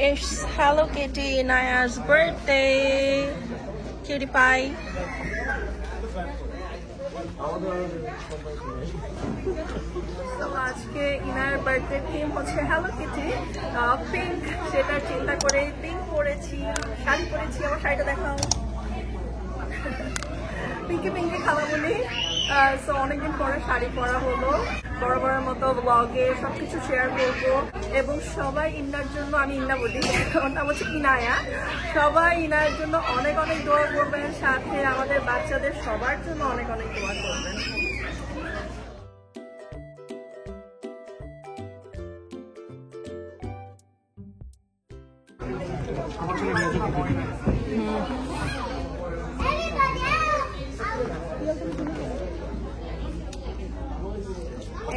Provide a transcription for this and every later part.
It's Hello Kitty Inaya's birthday. Cutie pie. তো আজকে inner birthday theme হচ্ছে hello Kitty, pink. সেটা চিন্তা করে পিঙ্ক পরেছি, শাড়ি পরেছি। আমার শাড়িটা দেখাও, পিঙ্কি পিঙ্কি খাওয়া বলি। সো অনেকদিন পরে শাড়ি পরা হলো। বরাবরের মতো ব্লগে সবকিছু শেয়ার করবো এবং সবাই ইন্নার জন্য, আমি ইন্না বলি, ওর নাম হচ্ছে ইনায়া, সবাই ইনার জন্য অনেক অনেক দোয়া করবেন, সাথে আমাদের বাচ্চাদের সবার জন্য অনেক অনেক দোয়া করবেন।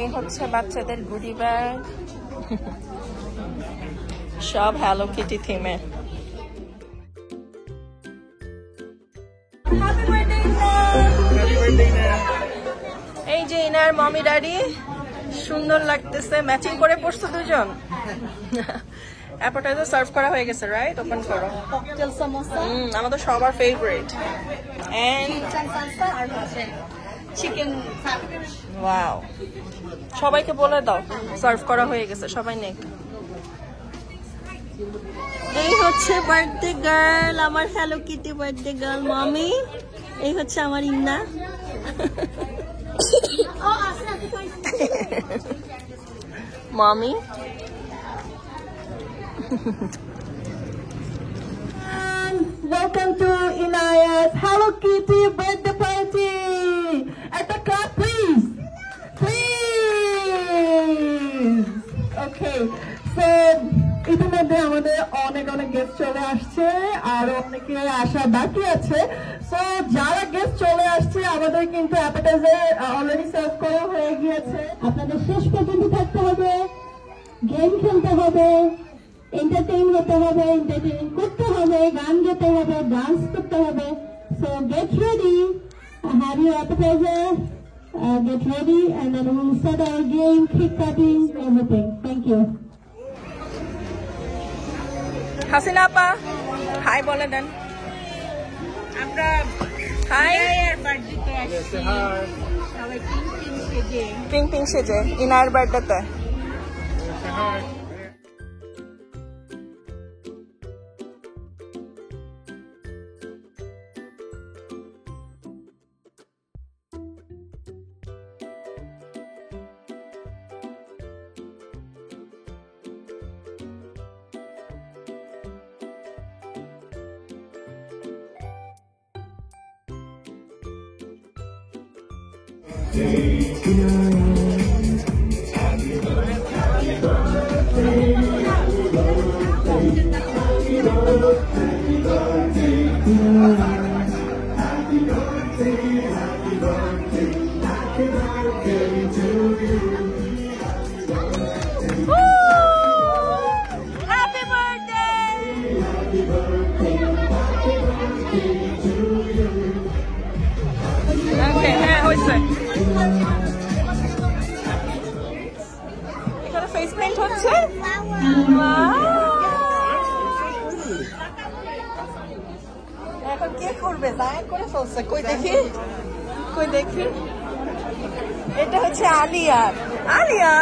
এই হচ্ছে বাচ্চাদের গুডি ব্যাগ, সব হ্যালো কিটি থিমে। এই যে ইনার মমি ড্যাডি, সুন্দর লাগতেছে, ম্যাচিং করে পড়ছো দুজন। অ্যাপেটাইজার সার্ভ করা হয়ে গেছে, রাইট? ওপেন করো। ককটেল সামোসা, আমাদের সবার ফেভারিট। And chicken. ওয়াও, সবাইকে বলে দাও সার্ভ করা হয়ে গেছে, সবাই নেক। এই হচ্ছে বার্থডে গার্ল, আমার hello kitty birthday girl mommy. এই হচ্ছে আমার Inna. Mommy Welcome to Inaya's Hello Kitty birthday party. At the clap, please. Please. Okay. So, ইতিমধ্যে আমাদের অনেক অনেক গেস্ট চলে আসছে, আর অনেকে আসা বাকি আছে। সো যারা গেস্ট চলে আসছে, আমাদের কিন্তু অ্যাপেটাইজার অলরেডি সার্ভ করা হয়ে গিয়েছে। আপনাদের শেষ পর্যন্ত থাকতে হবে, গেম খেলতে হবে, এন্টারটেইন হতে হবে, এন্টারটেইন করতে হবে, গান গাইতে হবে, ডান্স করতে হবে। So get ready, have your appetiser, get ready, and then we'll start our game, cake cutting, everything. Thank you. Hasina আপা হাই বলে দেন। আমরা হাই, বার্থডেতে আসছি, সবাই পিঙ্ক পিঙ্ক সেজে। পিঙ্ক পিঙ্ক সেজে ইনার বার্থডেতে। Happy birthday! Okay, হ্যাঁ হয়েছে। এখানে ফেস পেইন্ট হচ্ছে। এখন কে করবে? জায়ান করে ফেলছে। কই দেখি, কই দেখি। এটা হচ্ছে Alia. Alia,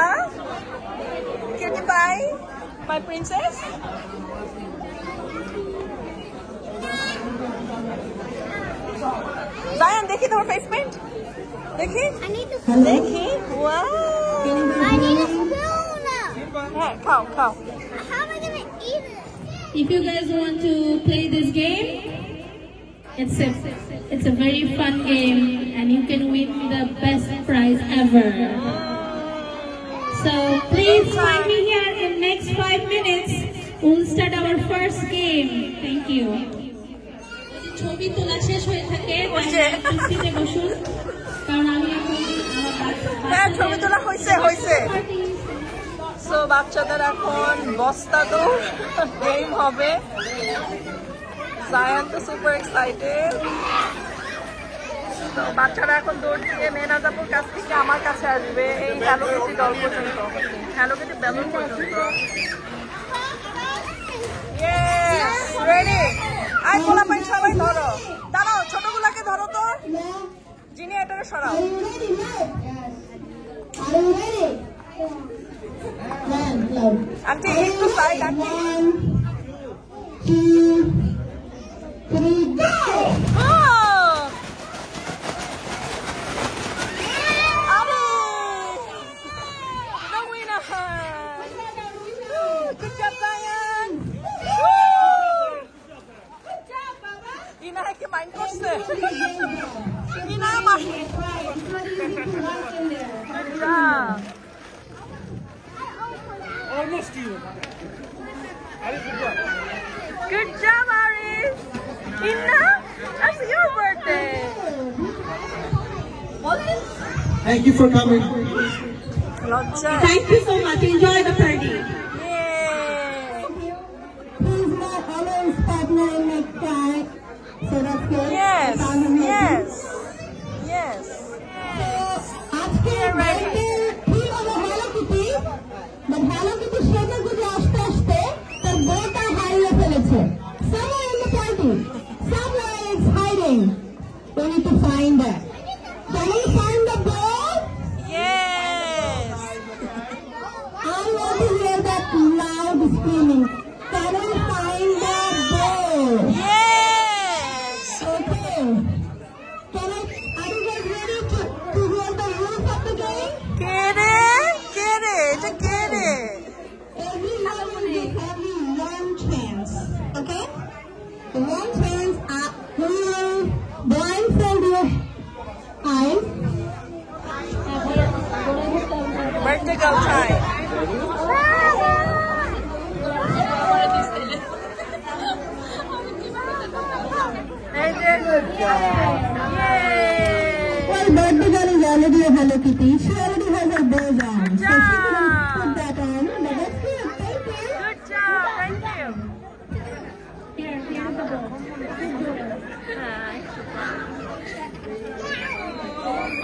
cutie pie, my princess. Zayan দেখি তোমার ফেস পেইন্ট, দেখি দেখি। Wow, I need a spoon. হ্যাঁ খাও খাও। How am I gonna eat it? If you guys want to play this game, it's a very fun game and you can win the best prize ever. So please find me here in next 5 minutes. We'll start our first game. Thank you. ছবি তোলা শেষ হয়ে থাকে সিটে বসুন, কারণ আমি এখন হ্যাঁ ছবি তোলা হয়েছে হয়েছে। সো বাচ্চাদের এখন বস্তা দৌড় গেম হবে। জায়ান তো সুপার এক্সাইটেড। তো বাচ্চারা এখন দৌড় দিয়ে মেনাজাপুর কাছ থেকে আমার কাছে আসবে এই হ্যালো কিটি ডল পর্যন্ত, হ্যালো কিটি বেলুন পর্যন্ত। রেডি? আই পোলাপাইন সবাই ধরো, দাঁড়াও ছোটগুলাকে ধরো তো, যিনি এটারে সরাও। আন্টি একটু সাইড, আন্টি। ইনাকে মাইন্ড করছে, ইনা mind. Almost you. Good job, Aris. Inna, that's your birthday. Thank you for coming. Lodja. Thank you so much. Enjoy the party. Yay. He's my always partner in my car. So that's good. Yes, yes, yes. আজকে বাড়িতে ঠিক হলো hello Kitty, but hello Kitty সেজে গুজে আসতে আসতে তার বউটা হারিয়ে ফেলেছে। Somewhere in the party, somewhere it's hiding. We need to find her. Can we find the ball? Yes. I want to hear that loud screaming. Can we find the ball? Yes. Okay. Are you guys ready to hear the rules of the game? Get it? Get it? It's a get it. Everyone will have one chance, okay? One chance, we will blindfold your eyes. Birthday girl time. Yay! Well, birthday girl is already a Hello Kitty. She already has her bows on. So she job. couldn't put that on. But that's good. Thank you. Good job. Thank you. Here's the ball.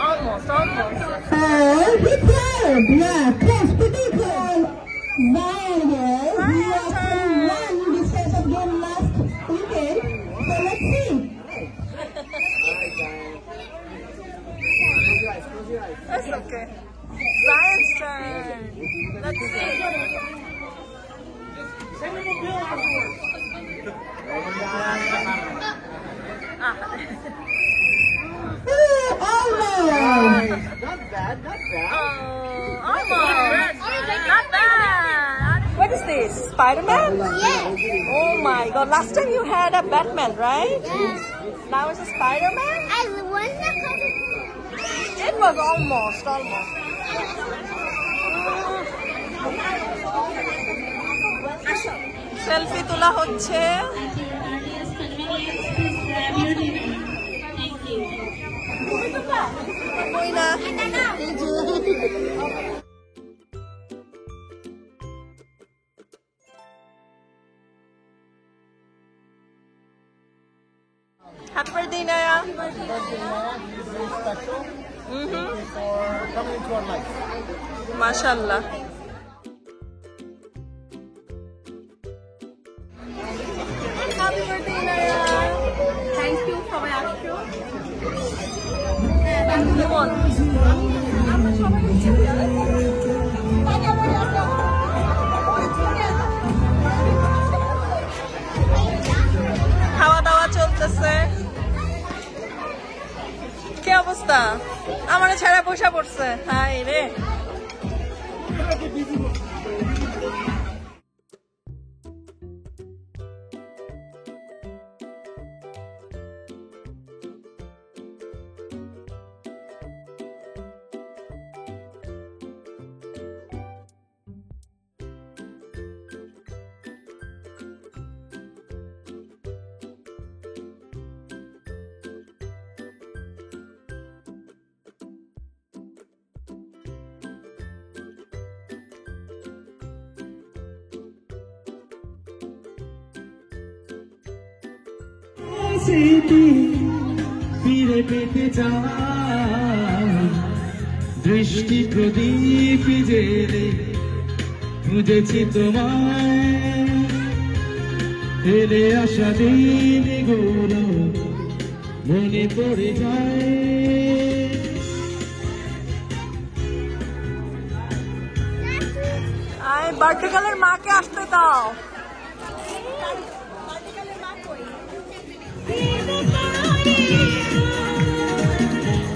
Almost, almost. Oh, he tried. Yeah, close, pretty close. Zion girl, we actually won this type of game last weekend. So let's see. That's okay. Zion's turn. Let's see. Almost. Not bad, not bad. Almost. Not bad. What is this? Spider-Man? Yes. Oh my god. Last time you had a Batman, right? Yes. Now it's a Spider-Man? I was not It was almost, almost. Selfie তোলা হচ্ছে। At your earliest convenience, please grab your dinner. Thank you. ওই না। Happy birthday, Naya. Happy birthday, Naya. This is very special. Thank you for coming into our life. Mashallah. Happy birthday, Naya. Thank you for my after. Come on. খাওয়া দাওয়া চলতেছে। কি অবস্থা? আমার ছেড়ে বসে পড়ছে। হাই রে। স্মৃতি ফিরে পেতে চাই দৃষ্টি প্রদীপ জেলে খুঁজেছি তোমায় ফেলে আসা দিন গুলো মনে পড়ে যায় আয় বার্থডে গার্লের মাকে আসতে দাও।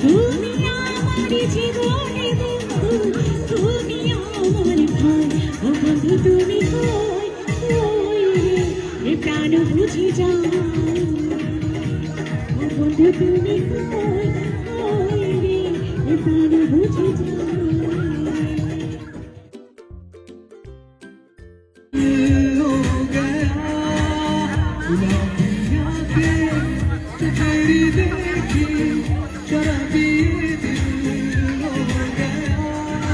তুমি আমার জীবনে বন্ধু, তুমি আমার ভাই, ও বন্ধু তুমি কই কই রে, এ প্রাণ বুঝে যাও, ও বন্ধু তুমি কই কই রে, এ প্রাণ বুঝে যাও।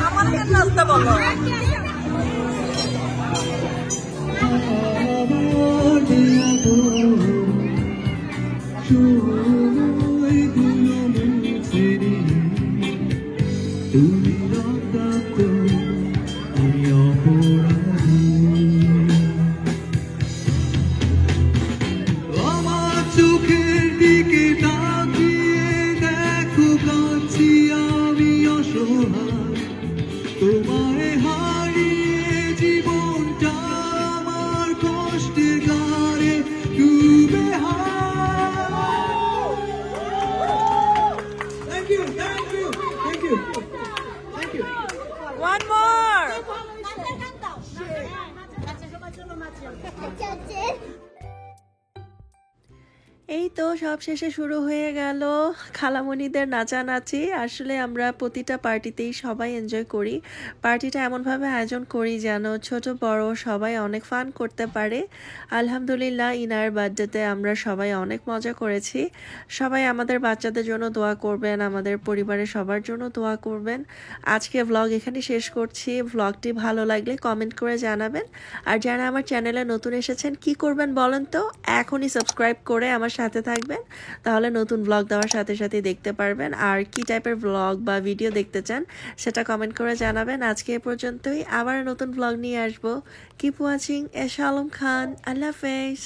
আমাকে নাচতে বলো। তুমি রক্তাক্ত আমি অপরাধী আমার চোখের দিকে তাকিয়ে দেখো কাছি আমি অসহায় তোমায় হারিয়ে জীবনটা আমার কষ্টের গাড়ে ডুবে Thank you, thank you, thank you, thank you. One more. এই তো সব শেষে শুরু হয়ে গেল খালামণিদের নাচানাচি। আসলে আমরা প্রতিটা পার্টিতেই সবাই এনজয় করি। পার্টিটা এমনভাবে আয়োজন করি যেন ছোট বড় সবাই অনেক ফান করতে পারে। আলহামদুলিল্লাহ ইনার বার্থডেতে আমরা সবাই অনেক মজা করেছি। সবাই আমাদের বাচ্চাদের জন্য দোয়া করবেন, আমাদের পরিবারের সবার জন্য দোয়া করবেন। আজকে ভ্লগ এখানে শেষ করছি। ভ্লগটি ভালো লাগলে কমেন্ট করে জানাবেন। আর যারা আমার চ্যানেলে নতুন এসেছেন কি করবেন বলেন তো? এখনই সাবস্ক্রাইব করে আমার সাথে থাকবেন, তাহলে নতুন ব্লগ দেওয়ার সাথে সাথে দেখতে পারবেন। আর কি টাইপের ব্লগ বা ভিডিও দেখতে চান সেটা কমেন্ট করে জানাবেন। আজকে এ পর্যন্তই, আবার নতুন ব্লগ নিয়ে আসবো। Keep watching. এশা আলম খান। আল্লাহ হাফেজ।